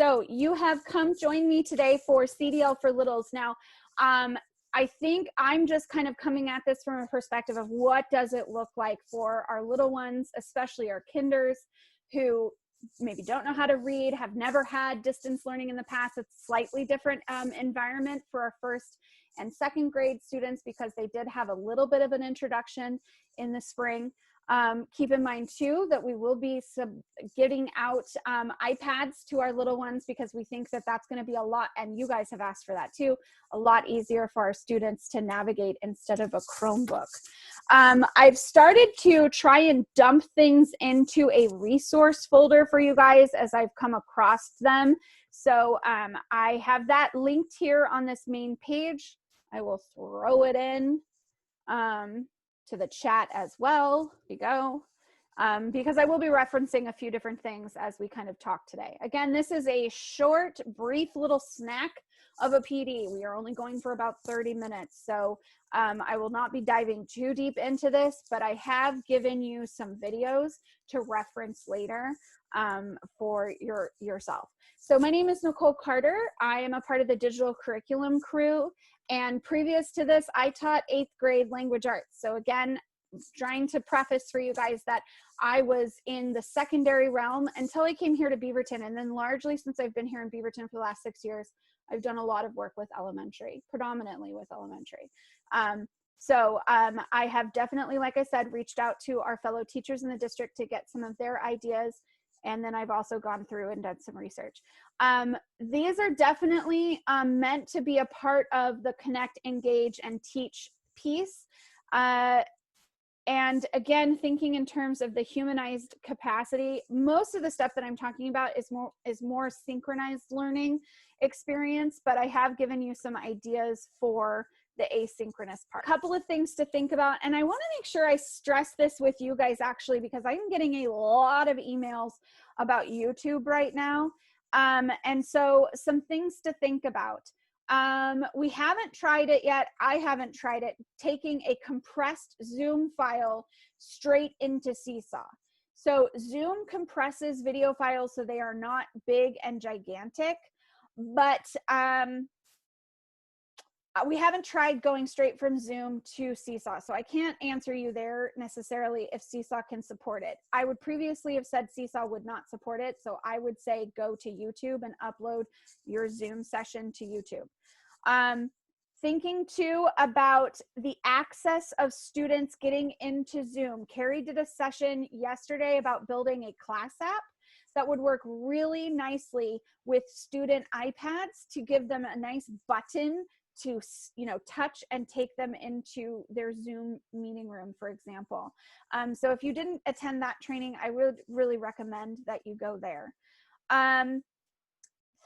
So you have come join me today for CDL for Littles. Now, I think I'm just kind of coming at this from a perspective of what does it look like for our little ones, especially our kinders who maybe don't know how to read, have never had distance learning in the past. It's a slightly different environment for our first and second grade students because they did have a little bit of an introduction in the spring. Keep in mind too that we will be getting out iPads to our little ones because we think that that's going to be a lot, and you guys have asked for that too, a lot easier for our students to navigate instead of a Chromebook. I've started to try and dump things into a resource folder for you guys as I've come across them. So I have that linked here on this main page. I will throw it in to the chat as well. Here you go. Because I will be referencing a few different things as we kind of talk today. Again, this is a short, brief little snack of a PD. We are only going for about 30 minutes. So I will not be diving too deep into this, but I have given you some videos to reference later for yourself. So my name is Nicole Carter. I am a part of the digital curriculum crew. And previous to this, I taught 8th grade language arts. So again, trying to preface for you guys that I was in the secondary realm until I came here to Beaverton. And then largely since I've been here in Beaverton for the last 6 years, I've done a lot of work with elementary, predominantly with elementary. I have definitely, like I said, reached out to our fellow teachers in the district to get some of their ideas. And then I've also gone through and done some research. These are definitely meant to be a part of the connect, engage, and teach piece. And again, thinking in terms of the humanized capacity, most of the stuff that I'm talking about is more synchronized learning experience, but I have given you some ideas for the asynchronous part. A couple of things to think about, and I want to make sure I stress this with you guys actually, because I'm getting a lot of emails about YouTube right now. And so some things to think about. We haven't tried it yet. I haven't tried it, taking a compressed Zoom file straight into Seesaw. So Zoom compresses video files so they are not big and gigantic, but we haven't tried going straight from Zoom to Seesaw. So I can't answer you there necessarily if Seesaw can support it. I would previously have said Seesaw would not support it. So I would say go to YouTube and upload your Zoom session to YouTube. Thinking too about the access of students getting into Zoom. Carrie did a session yesterday about building a class app that would work really nicely with student iPads to give them a nice button to, you know, touch and take them into their Zoom meeting room, for example. So if you didn't attend that training, I would really recommend that you go there.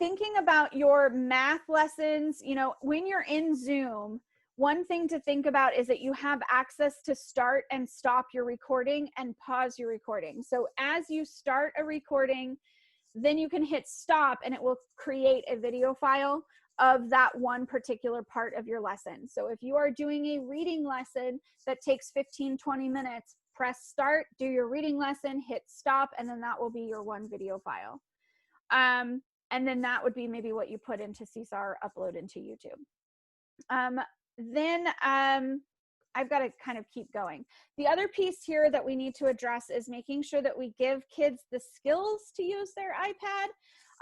Thinking about your math lessons, you know, when you're in Zoom, one thing to think about is that you have access to start and stop your recording and pause your recording. So as you start a recording, then you can hit stop and it will create a video file of that one particular part of your lesson. So if you are doing a reading lesson that takes 15-20 minutes, press start, do your reading lesson, hit stop, and then that will be your one video file. And then that would be maybe what you put into Seesaw or upload into YouTube. I've got to kind of keep going. The other piece here that we need to address is making sure that we give kids the skills to use their iPad.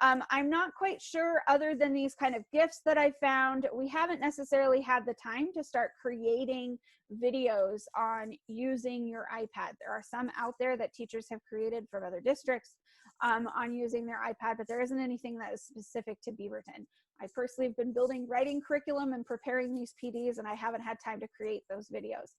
I'm not quite sure, other than these kind of gifts that I found, we haven't necessarily had the time to start creating videos on using your iPad. There are some out there that teachers have created from other districts on using their iPad, but there isn't anything that is specific to Beaverton. I personally have been building writing curriculum and preparing these PDs, and I haven't had time to create those videos.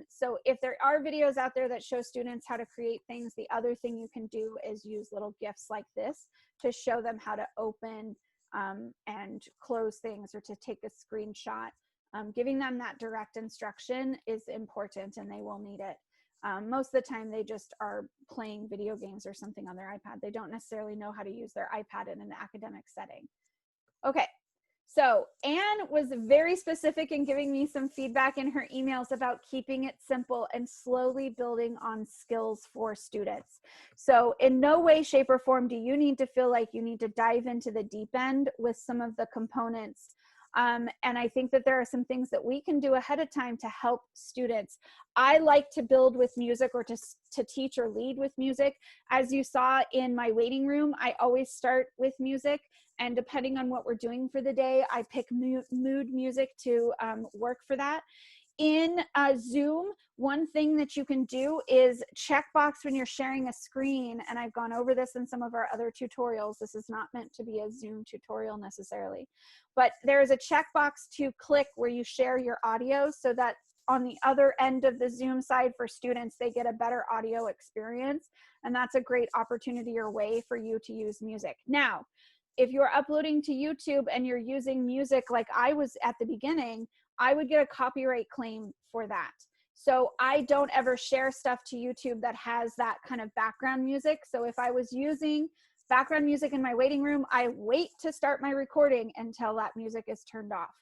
So if there are videos out there that show students how to create things, the other thing you can do is use little gifts like this to show them how to open and close things, or to take a screenshot. Giving them that direct instruction is important, and they will need it. Most of the time they just are playing video games or something on their iPad. They don't necessarily know how to use their iPad in an academic setting. Okay, So Anne was very specific in giving me some feedback in her emails about keeping it simple and slowly building on skills for students. So in no way, shape, or form do you need to feel like you need to dive into the deep end with some of the components. And I think that there are some things that we can do ahead of time to help students. I like to build with music, or to teach or lead with music. As you saw in my waiting room, I always start with music. And depending on what we're doing for the day, I pick mood music to work for that. In Zoom, one thing that you can do is checkbox when you're sharing a screen. And I've gone over this in some of our other tutorials. This is not meant to be a Zoom tutorial necessarily. But there is a checkbox to click where you share your audio, so that on the other end of the Zoom side for students, they get a better audio experience. And that's a great opportunity or way for you to use music. Now, if you're uploading to YouTube and you're using music like I was at the beginning, I would get a copyright claim for that. So I don't ever share stuff to YouTube that has that kind of background music. So if I was using background music in my waiting room, I wait to start my recording until that music is turned off.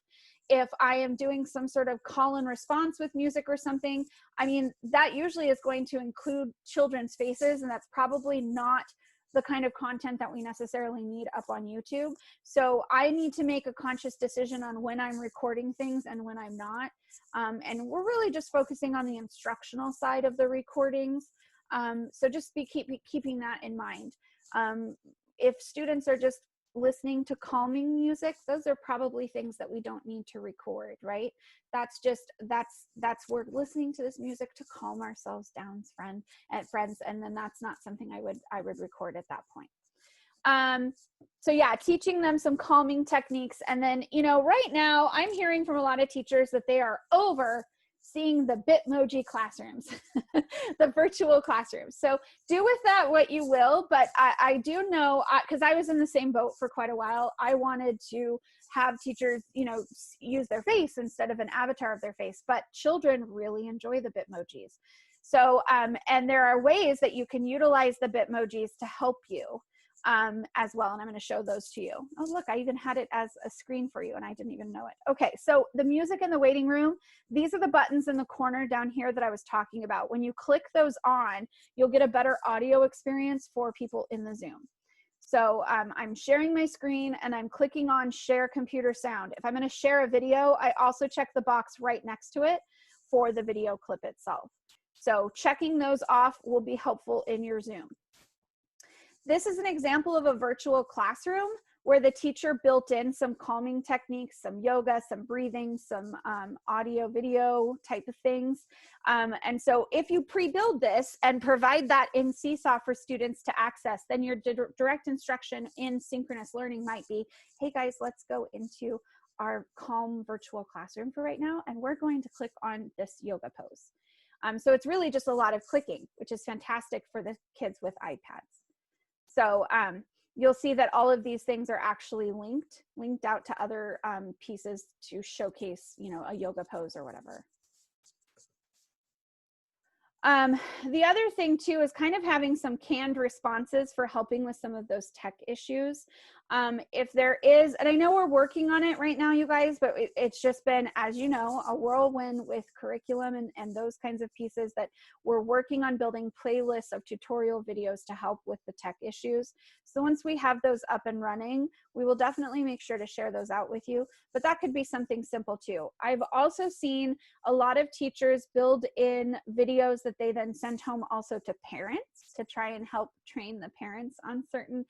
If I am doing some sort of call and response with music or something, I mean, that usually is going to include children's faces, and that's probably not the kind of content that we necessarily need up on YouTube. So I need to make a conscious decision on when I'm recording things and when I'm not. And we're really just focusing on the instructional side of the recordings. So just keeping that in mind. If students are just listening to calming music, those are probably things that we don't need to record, right? That's we're listening to this music to calm ourselves down, friends, and then that's not something I would record at that point. So yeah, teaching them some calming techniques. And then, right now I'm hearing from a lot of teachers that they are over seeing the Bitmoji classrooms, the virtual classrooms. So do with that what you will, but I do know, because I was in the same boat for quite a while, I wanted to have teachers, use their face instead of an avatar of their face, but children really enjoy the Bitmojis. So, and there are ways that you can utilize the Bitmojis to help you as well. And I'm going to show those to you. Oh, look, I even had it as a screen for you and I didn't even know it. Okay, so the music in the waiting room, these are the buttons in the corner down here that I was talking about. When you click those on, you'll get a better audio experience for people in the Zoom. So I'm sharing my screen and I'm clicking on share computer sound. If I'm going to share a video, I also check the box right next to it for the video clip itself. So checking those off will be helpful in your Zoom. This is an example of a virtual classroom where the teacher built in some calming techniques, some yoga, some breathing, some audio, video type of things. And so if you pre-build this and provide that in Seesaw for students to access, then your direct instruction in synchronous learning might be, hey guys, let's go into our calm virtual classroom for right now, and we're going to click on this yoga pose. So it's really just a lot of clicking, which is fantastic for the kids with iPads. So you'll see that all of these things are actually linked out to other pieces to showcase, a yoga pose or whatever. The other thing too is kind of having some canned responses for helping with some of those tech issues. If there is, and I know we're working on it right now, you guys, but it's just been, as you know, a whirlwind with curriculum and those kinds of pieces that we're working on building playlists of tutorial videos to help with the tech issues. So once we have those up and running, we will definitely make sure to share those out with you, but that could be something simple too. I've also seen a lot of teachers build in videos that they then send home also to parents to try and help train the parents on certain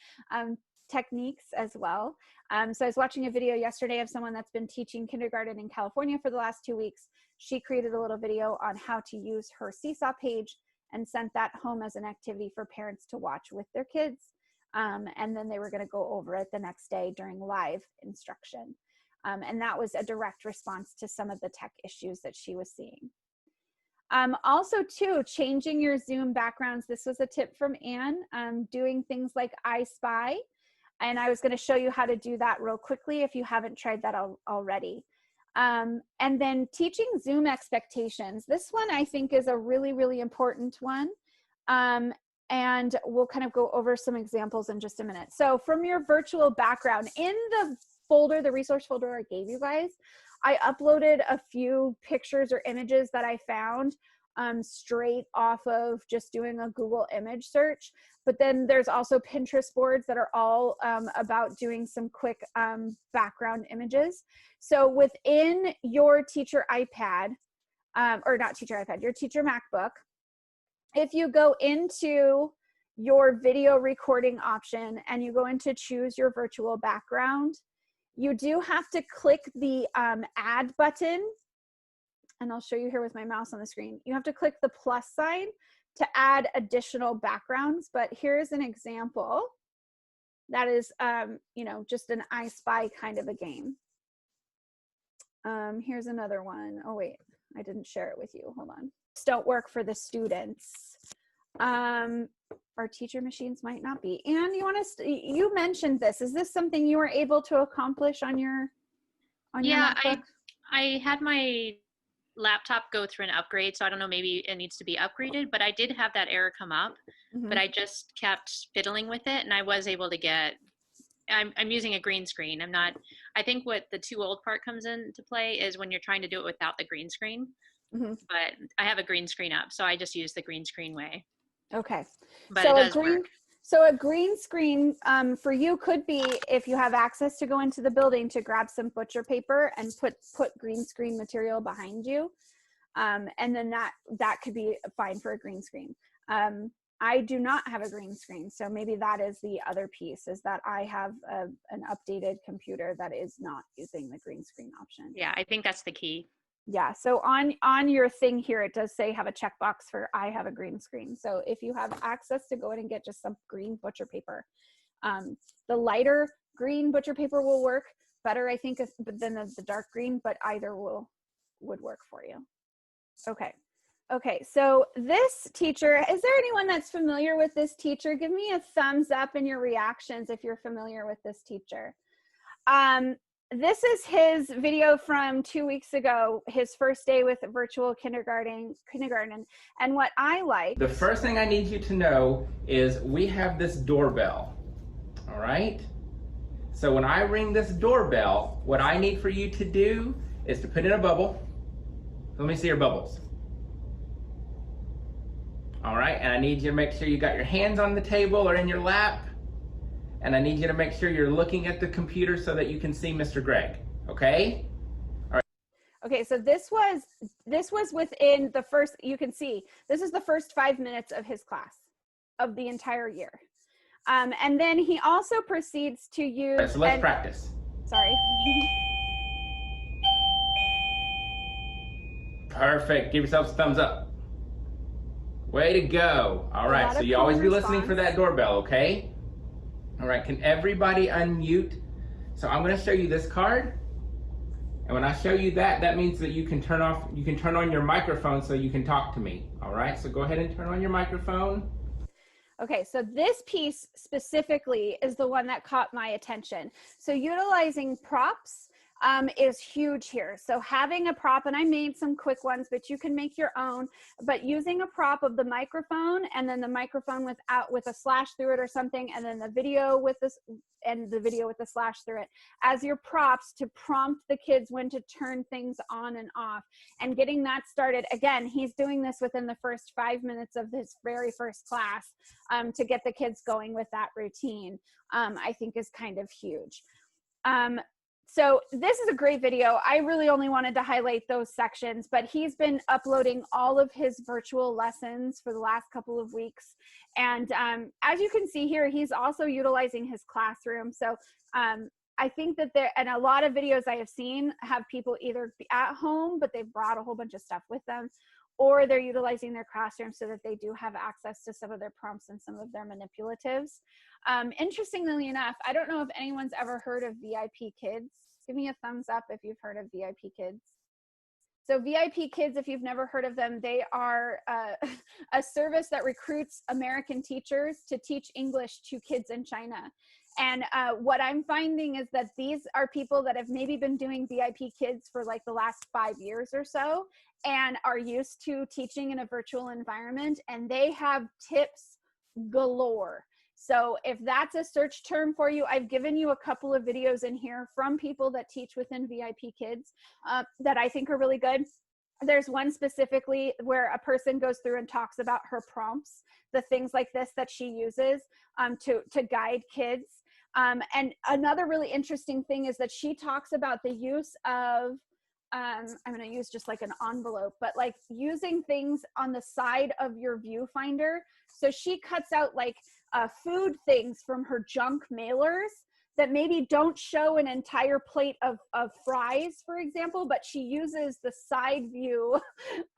techniques as well. So I was watching a video yesterday of someone that's been teaching kindergarten in California for the last 2 weeks. She created a little video on how to use her Seesaw page and sent that home as an activity for parents to watch with their kids. And then they were going to go over it the next day during live instruction. And that was a direct response to some of the tech issues that she was seeing. Also too, changing your Zoom backgrounds. This was a tip from Anne, doing things like I Spy. And I was going to show you how to do that real quickly if you haven't tried that already. And then teaching Zoom expectations. This one I think is a really, really important one. And we'll kind of go over some examples in just a minute. So from your virtual background, in the folder, the resource folder I gave you guys, I uploaded a few pictures or images that I found straight off of just doing a Google image search. But then there's also Pinterest boards that are all about doing some quick background images. So within your teacher iPad, or not teacher iPad, your teacher MacBook, if you go into your video recording option and you go into choose your virtual background, you do have to click the add button, and I'll show you here with my mouse on the screen. You have to click the plus sign to add additional backgrounds, but here's an example that is, you know, just an I Spy kind of a game. Here's another one. Oh wait, I didn't share it with you, hold on. Don't work for the students. Our teacher machines might not be. And you mentioned this. Is this something you were able to accomplish on your MacBook? I had my laptop go through an upgrade, so I don't know, maybe it needs to be upgraded, but I did have that error come up. But I just kept fiddling with it, and I was able to get, I'm using a green screen. I think what the too old part comes into play is when you're trying to do it without the green screen. But I have a green screen up, so I just use the green screen way. Okay. But so it does work. So a green screen for you could be, if you have access to go into the building, to grab some butcher paper and put green screen material behind you. And then that could be fine for a green screen. I do not have a green screen, so maybe that is the other piece, is that I have an updated computer that is not using the green screen option. Yeah, I think that's the key. Yeah, so on your thing here, it does say have a checkbox for I have a green screen. So if you have access to go in and get just some green butcher paper, the lighter green butcher paper will work better, I think, than the dark green, but either would work for you. Okay, so this teacher, is there anyone that's familiar with this teacher? Give me a thumbs up in your reactions if you're familiar with this teacher. This is his video from 2 weeks ago, his first day with virtual kindergarten. And what I like. The first thing I need you to know is we have this doorbell, all right? So when I ring this doorbell, what I need for you to do is to put in a bubble. Let me see your bubbles. All right, and I need you to make sure you got your hands on the table or in your lap. And I need you to make sure you're looking at the computer so that you can see Mr. Greg, okay? All right. Okay, so this was within the first, you can see, this is the first 5 minutes of his class of the entire year. And then he also proceeds to use— right, so let's practice. Sorry. Perfect, give yourself a thumbs up. Way to go. All right, so you always be listening for that doorbell, okay? All right, can everybody unmute? So I'm gonna show you this card. And when I show you that, that means that you can turn on your microphone so you can talk to me. All right, so go ahead and turn on your microphone. Okay, so this piece specifically is the one that caught my attention. So utilizing props is huge here. So having a prop, and I made some quick ones, but you can make your own, but using a prop of the microphone, and then the microphone with a slash through it or something, and then the video with this, and the video with the slash through it as your props to prompt the kids when to turn things on and off, and getting that started. Again, he's doing this within the first 5 minutes of his very first class to get the kids going with that routine, I think is kind of huge. So this is a great video. I really only wanted to highlight those sections, but he's been uploading all of his virtual lessons for the last couple of weeks. And as you can see here, he's also utilizing his classroom. So I think that and a lot of videos I have seen have people either be at home, but they've brought a whole bunch of stuff with them, or they're utilizing their classroom so that they do have access to some of their prompts and some of their manipulatives. Interestingly enough, I don't know if anyone's ever heard of VIP Kids. Give me a thumbs up if you've heard of VIP Kids. So VIP Kids, if you've never heard of them, they are a service that recruits American teachers to teach English to kids in China. And what I'm finding is that these are people that have maybe been doing VIP Kids for like the last 5 years or so, and are used to teaching in a virtual environment, and they have tips galore. So if that's a search term for you, I've given you a couple of videos in here from people that teach within VIP Kids that I think are really good. There's one specifically where a person goes through and talks about her prompts, the things like this that she uses to guide kids. And another really interesting thing is that she talks about the use of, I'm going to use just like an envelope, but like using things on the side of your viewfinder. So she cuts out like food things from her junk mailers that maybe don't show an entire plate of fries, for example, but she uses the side view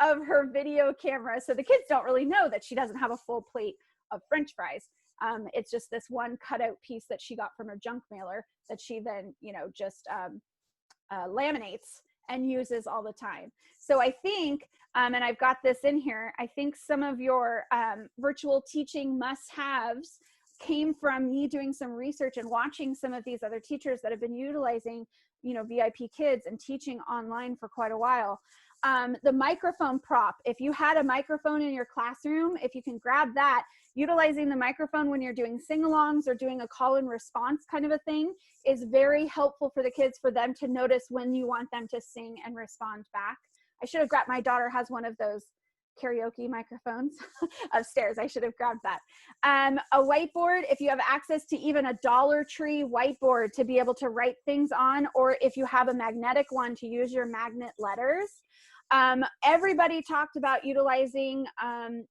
of her video camera. So the kids don't really know that she doesn't have a full plate of French fries. It's just this one cutout piece that she got from her junk mailer that she then, you know, just laminates and uses all the time. So I think, and I've got this in here, I think some of your virtual teaching must-haves came from me doing some research and watching some of these other teachers that have been utilizing, you know, VIP Kids and teaching online for quite a while. The microphone prop, if you had a microphone in your classroom, if you can grab that, utilizing the microphone when you're doing sing-alongs or doing a call and response kind of a thing is very helpful for the kids, for them to notice when you want them to sing and respond back. I should have grabbed, my daughter has one of those karaoke microphones upstairs. I should have grabbed that. A whiteboard, if you have access to even a Dollar Tree whiteboard to be able to write things on, or if you have a magnetic one to use your magnet letters. Everybody talked about utilizing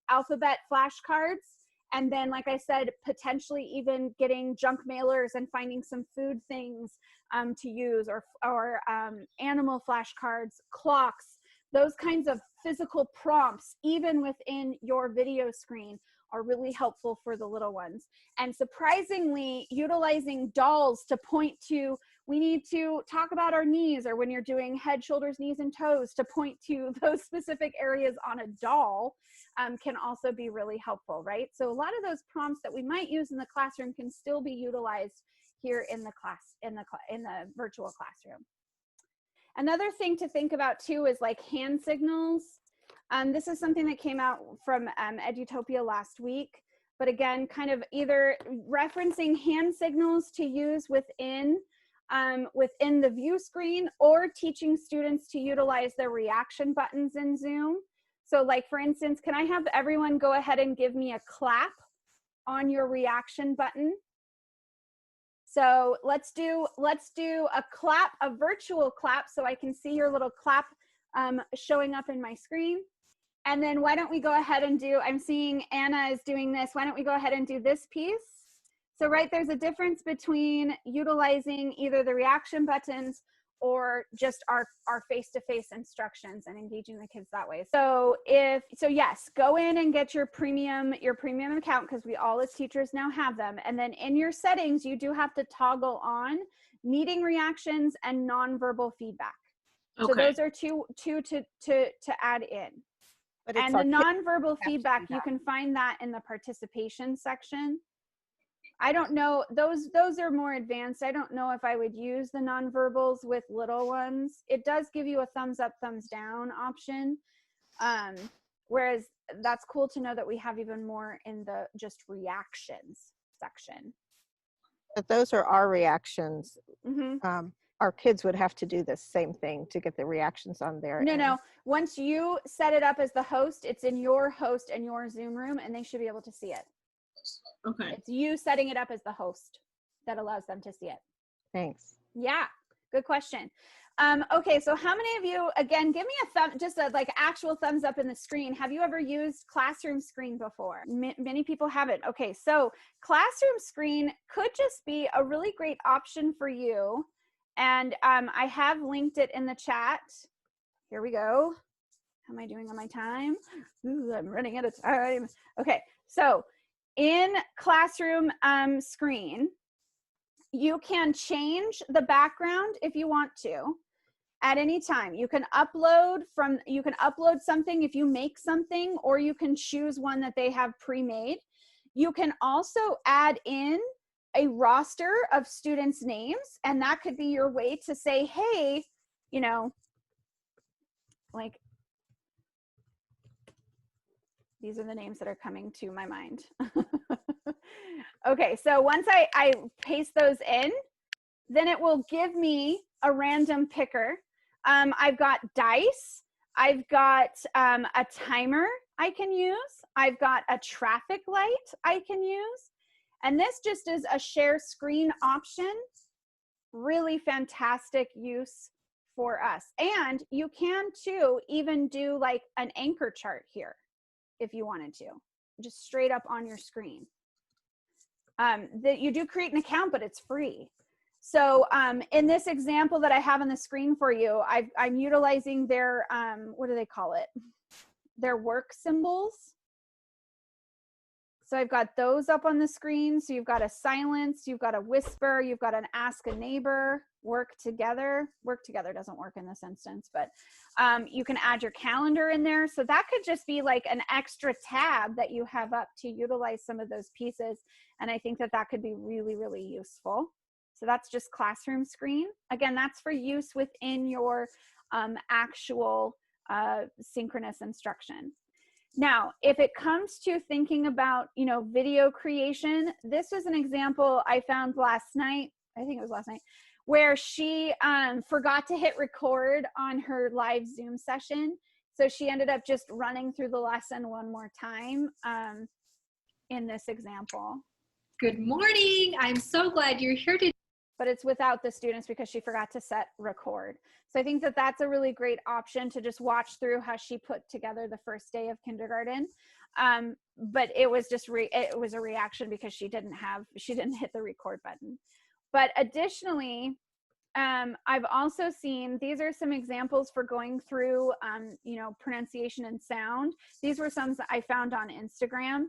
alphabet flashcards. And then, like I said, potentially even getting junk mailers and finding some food things to use, or animal flashcards, clocks. Those kinds of physical prompts, even within your video screen, are really helpful for the little ones. And surprisingly, utilizing dolls to point to, we need to talk about our knees, or when you're doing head, shoulders, knees, and toes, to point to those specific areas on a doll can also be really helpful, right? So a lot of those prompts that we might use in the classroom can still be utilized here in the class, in the virtual classroom. Another thing to think about too is like hand signals. This is something that came out from Edutopia last week, but again, kind of either referencing hand signals to use within the view screen, or teaching students to utilize their reaction buttons in Zoom. So like, for instance, can I have everyone go ahead and give me a clap on your reaction button? So let's do a clap, a virtual clap, so I can see your little clap showing up in my screen. And then why don't we go ahead and do, I'm seeing Anna is doing this. Why don't we go ahead and do this piece? So right, there's a difference between utilizing either the reaction buttons or just our face-to-face instructions and engaging the kids that way. So yes, go in and get your premium account, because we all as teachers now have them. And then in your settings, you do have to toggle on meeting reactions and nonverbal feedback. Okay. So those are two to add in. And the nonverbal feedback, you can find that in the participation section. I don't know, those are more advanced. I don't know if I would use the nonverbals with little ones. It does give you a thumbs up, thumbs down option. Whereas that's cool to know that we have even more in the just reactions section. But those are our reactions. Mm-hmm. Our kids would have to do the same thing to get the reactions on there. No. Once you set it up as the host, it's in your host and your Zoom room, and they should be able to see it. Okay. It's you setting it up as the host that allows them to see it. Thanks. Yeah, good question. Okay, so how many of you, again, give me a thumb, just a like actual thumbs up in the screen. Have you ever used Classroom Screen before? Many people haven't. Okay, so Classroom Screen could just be a really great option for you. And I have linked it in the chat. Here we go. How am I doing on my time? Ooh, I'm running out of time. Okay, so in Classroom Screen, you can change the background if you want to at any time. You can upload something if you make something, or you can choose one that they have pre-made. You can also add in a roster of students' names, and that could be your way to say, hey, you know, like, these are the names that are coming to my mind. Okay, so once I paste those in, then it will give me a random picker. I've got dice. I've got a timer I can use. I've got a traffic light I can use. And this just is a share screen option. Really fantastic use for us. And you can too even do like an anchor chart here if you wanted to, just straight up on your screen. That you do create an account, but it's free. So in this example that I have on the screen for you, I'm utilizing their, what do they call it? Their work symbols. So I've got those up on the screen. So you've got a silence, you've got a whisper, you've got an ask a neighbor, work together. Work together doesn't work in this instance, but you can add your calendar in there. So that could just be like an extra tab that you have up to utilize some of those pieces. And I think that that could be really, really useful. So that's just classroom screen. Again, that's for use within your actual synchronous instruction. Now, if it comes to thinking about, you know, video creation, this was an example I found last night, I think it was last night, where she forgot to hit record on her live Zoom session. So she ended up just running through the lesson one more time in this example. Good morning. I'm so glad you're here today. But it's without the students because she forgot to set record. So I think that that's a really great option to just watch through how she put together the first day of kindergarten. But it was just, it was a reaction because she didn't hit the record button. But additionally, I've also seen, these are some examples for going through, you know, pronunciation and sound. These were some that I found on Instagram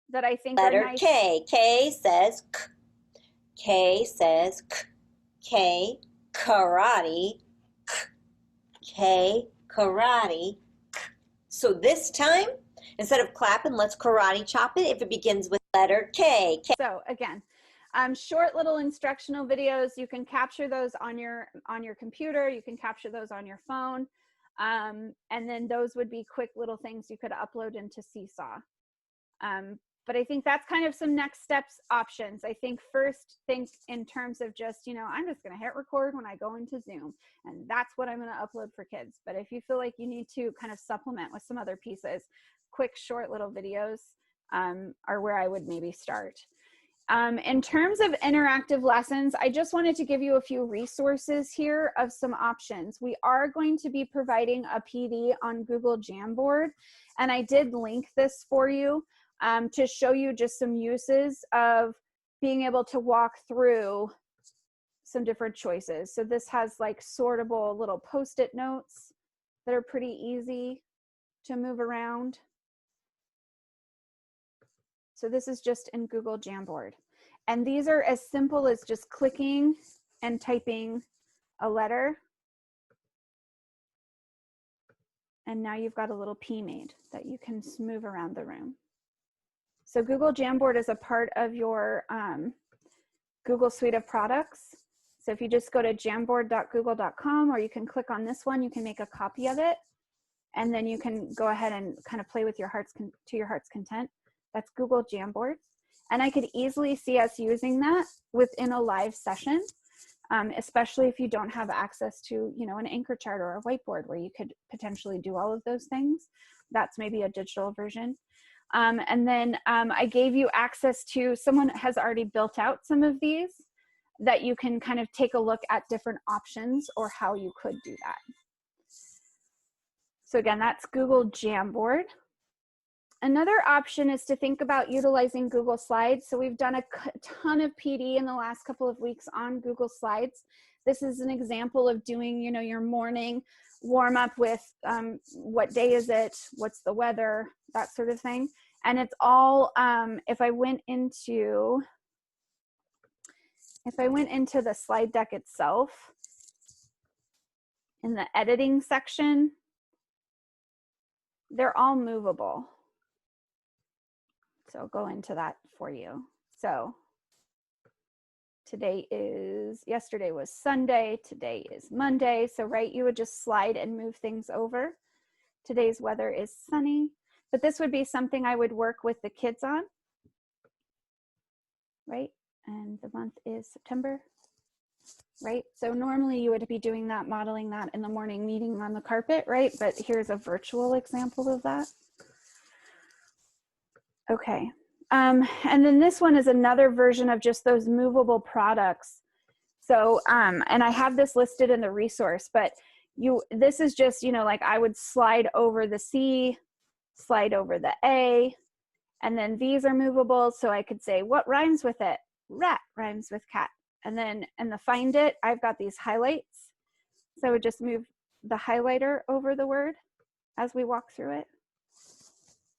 that I think letter are nice. K. K says K. K says K. K, karate. K. K, karate. K. So this time, instead of clapping, let's karate chop it if it begins with letter K. K. So again, short little instructional videos, you can capture those on your computer, you can capture those on your phone, and then those would be quick little things you could upload into Seesaw. But I think that's kind of some next steps options. I think first think in terms of just, you know, I'm just going to hit record when I go into Zoom, and that's what I'm going to upload for kids. But if you feel like you need to kind of supplement with some other pieces, quick, short little videos are where I would maybe start. In terms of interactive lessons, I just wanted to give you a few resources here of some options. We are going to be providing a PD on Google Jamboard, and I did link this for you to show you just some uses of being able to walk through some different choices. So this has like sortable little Post-it notes that are pretty easy to move around. So this is just in Google Jamboard. And these are as simple as just clicking and typing a letter. And now you've got a little P made that you can move around the room. So Google Jamboard is a part of your Google suite of products. So if you just go to jamboard.google.com, or you can click on this one, you can make a copy of it. And then you can go ahead and kind of play with your heart's content. That's Google Jamboard. And I could easily see us using that within a live session, especially if you don't have access to, you know, an anchor chart or a whiteboard where you could potentially do all of those things. That's maybe a digital version. And then I gave you access to, someone has already built out some of these that you can kind of take a look at different options or how you could do that. So again, that's Google Jamboard. Another option is to think about utilizing Google Slides. So we've done a ton of PD in the last couple of weeks on Google Slides. This is an example of doing, you know, your morning warm up with what day is it, what's the weather, that sort of thing. And it's all, if I went into the slide deck itself, in the editing section, they're all movable. So I'll go into that for you. So yesterday was Sunday, today is Monday. So right, you would just slide and move things over. Today's weather is sunny, but this would be something I would work with the kids on. right? And the month is September, right? So normally you would be doing that, modeling that in the morning meeting on the carpet, right? But here's a virtual example of that. Okay. And then this one is another version of just those movable products. So, and I have this listed in the resource, but this is just, you know, like I would slide over the C, slide over the A, and then these are movable. So I could say, what rhymes with it? Rat rhymes with cat. And then in the find it, I've got these highlights. So I would just move the highlighter over the word as we walk through it.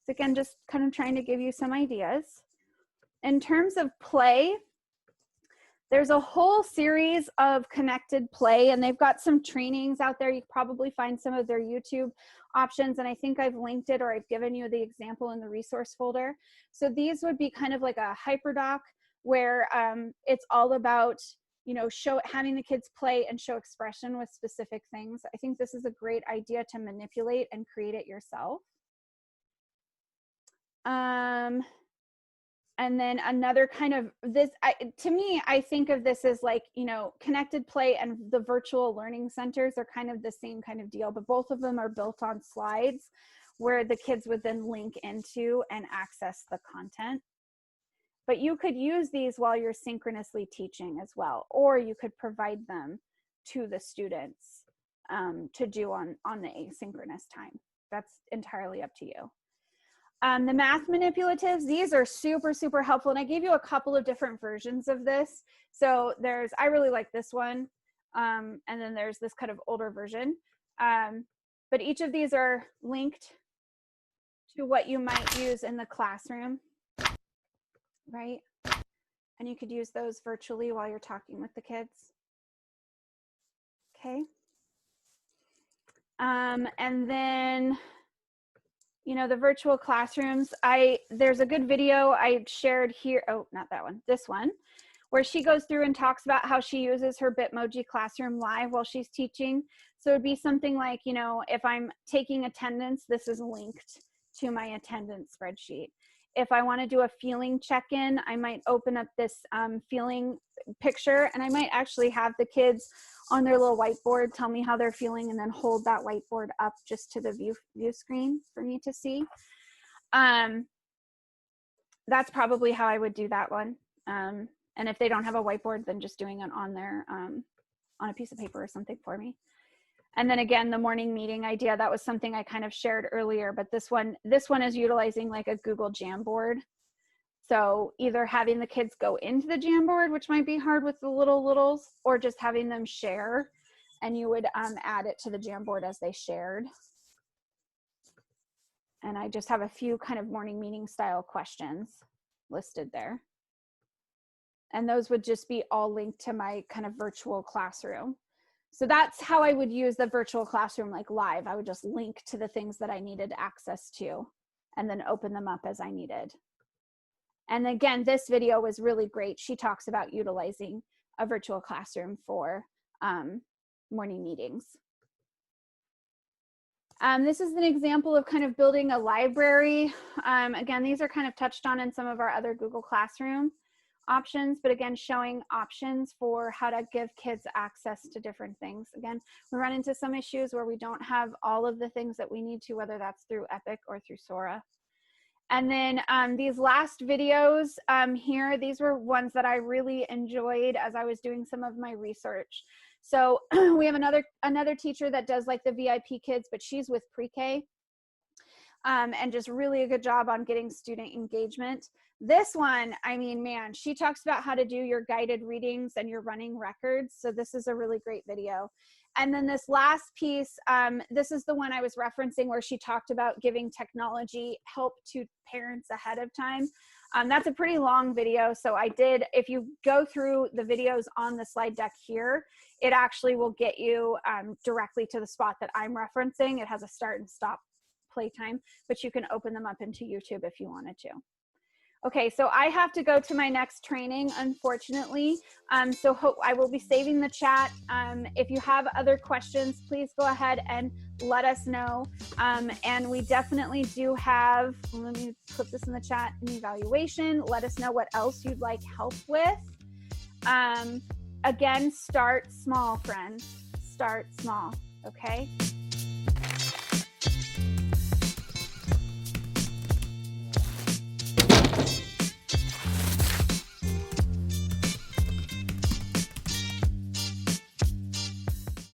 So again, just kind of trying to give you some ideas. In terms of play, there's a whole series of connected play, and they've got some trainings out there. You can probably find some of their YouTube options, and I think I've linked it or I've given you the example in the resource folder. So these would be kind of like a hyperdoc where it's all about, you know, having the kids play and show expression with specific things. I think this is a great idea to manipulate and create it yourself. And then another kind of this, to me, I think of this as like, you know, connected play and the virtual learning centers are kind of the same kind of deal, but both of them are built on slides where the kids would then link into and access the content. But you could use these while you're synchronously teaching as well, or you could provide them to the students to do on the asynchronous time. That's entirely up to you. The math manipulatives, these are super, super helpful. And I gave you a couple of different versions of this. So I really like this one. And then there's this kind of older version. But each of these are linked to what you might use in the classroom, right? And you could use those virtually while you're talking with the kids. Okay. And then, you know, the virtual classrooms, there's a good video I shared here. Oh, not that one, this one, where she goes through and talks about how she uses her Bitmoji classroom live while she's teaching. So it'd be something like, you know, if I'm taking attendance, this is linked to my attendance spreadsheet. If I want to do a feeling check-in, I might open up this feeling picture, and I might actually have the kids on their little whiteboard tell me how they're feeling, and then hold that whiteboard up just to the view screen for me to see. That's probably how I would do that one. And if they don't have a whiteboard, then just doing it on their on a piece of paper or something for me. And then again, the morning meeting idea, that was something I kind of shared earlier, but this one is utilizing like a Google Jamboard. So either having the kids go into the Jamboard, which might be hard with the littles, or just having them share, and you would add it to the Jamboard as they shared. And I just have a few kind of morning meeting style questions listed there. And those would just be all linked to my kind of virtual classroom. So that's how I would use the virtual classroom, like live. I would just link to the things that I needed access to and then open them up as I needed. And again, this video was really great. She talks about utilizing a virtual classroom for morning meetings. This is an example of kind of building a library. Again, these are kind of touched on in some of our other Google Classroom options, but again, showing options for how to give kids access to different things. Again, we run into some issues where we don't have all of the things that we need to, whether that's through Epic or through Sora. And then these last videos here, these were ones that I really enjoyed as I was doing some of my research. So we have another teacher that does like the VIP kids, but she's with pre-K. And just really a good job on getting student engagement. This one, I mean, man, she talks about how to do your guided readings and your running records. So this is a really great video. And then this last piece, this is the one I was referencing where she talked about giving technology help to parents ahead of time. That's a pretty long video. So if you go through the videos on the slide deck here, it actually will get you directly to the spot that I'm referencing. It has a start and stop playtime, but you can open them up into YouTube if you wanted to. Okay, so I have to go to my next training, unfortunately. So I will be saving the chat. If you have other questions, please go ahead and let us know. And we definitely do have, let me put this in the chat, an evaluation. Let us know what else you'd like help with. Again, start small, friends. Start small, okay?